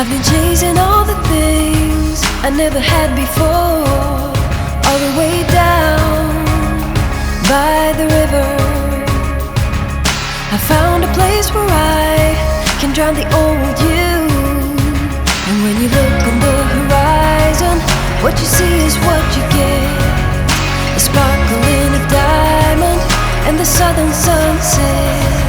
I've been chasing all the things I never had before, all the way down by the river. I found a place where I can drown the old you. And when you look on the horizon, what you see is what you get. A sparkle in a diamond and the southern sunset.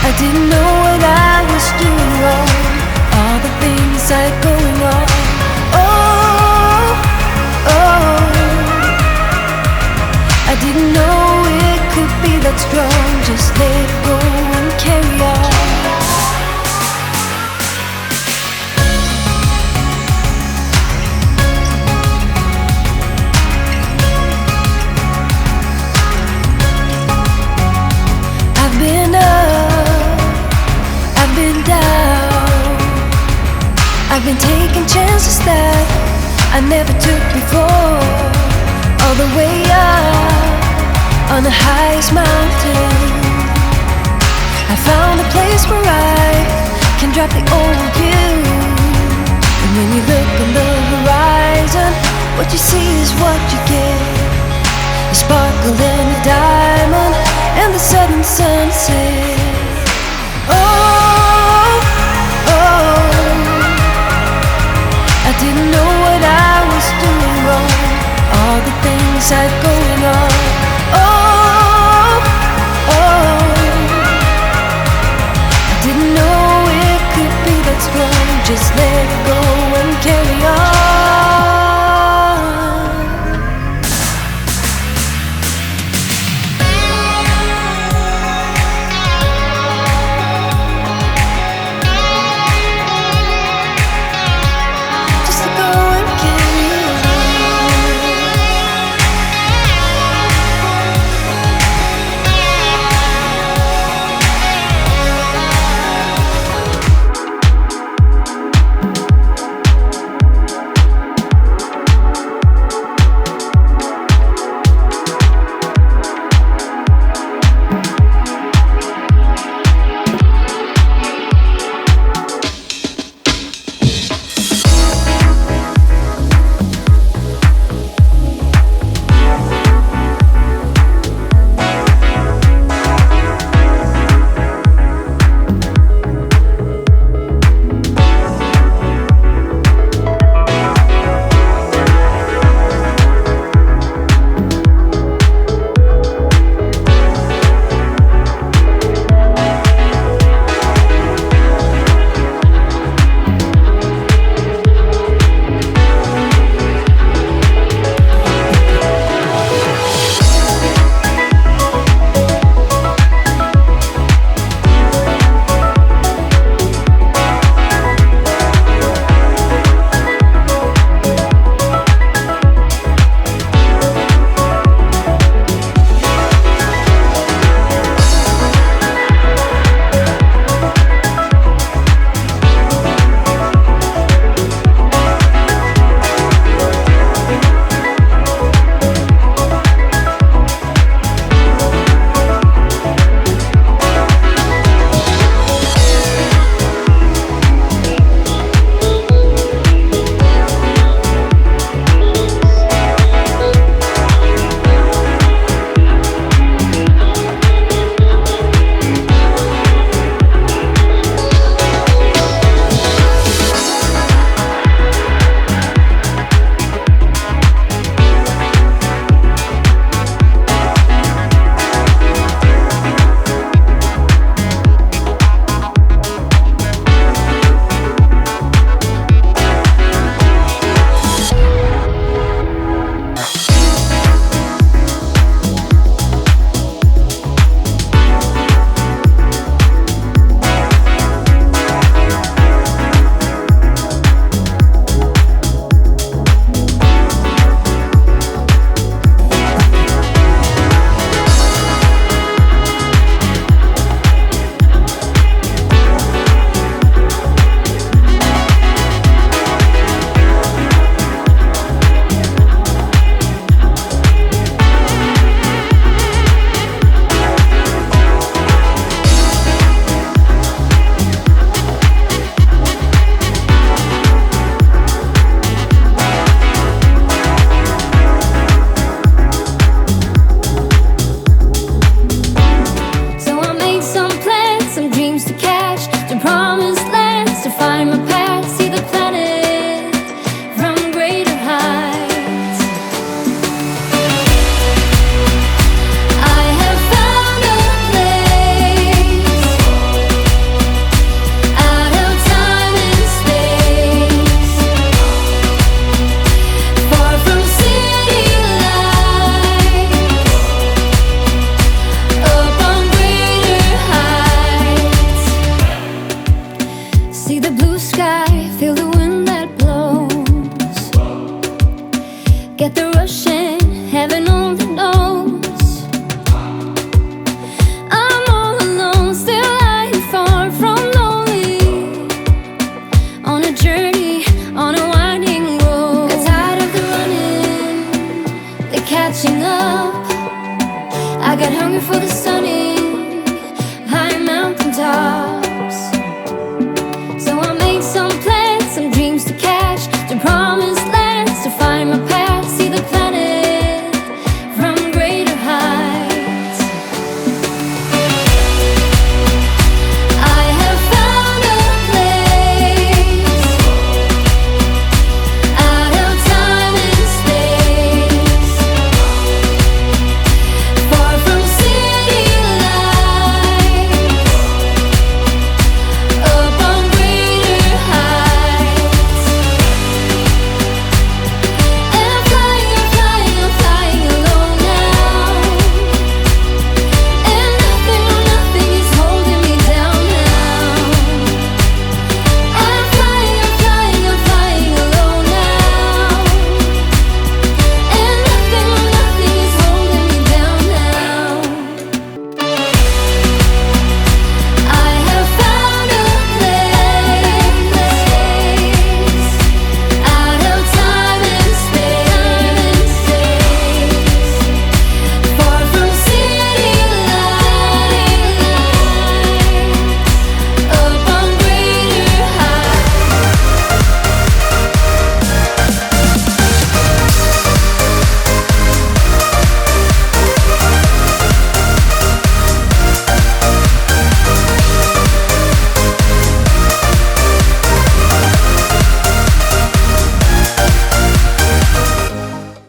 I didn't know what I was doing wrong, all the things I had going on. I didn't know it could be that strong. Just let go and carry on. I've been up, I've been down, I've been taking chances that I never took before. All the way up on the highest mountain, I found a place where I can drop the old you. And when you look on the horizon, what you see is what you get. A sparkle in a diamond and the southern sunset. I didn't know what I was doing wrong, all the things I'd going on. I didn't know it could be that strong. Just let go and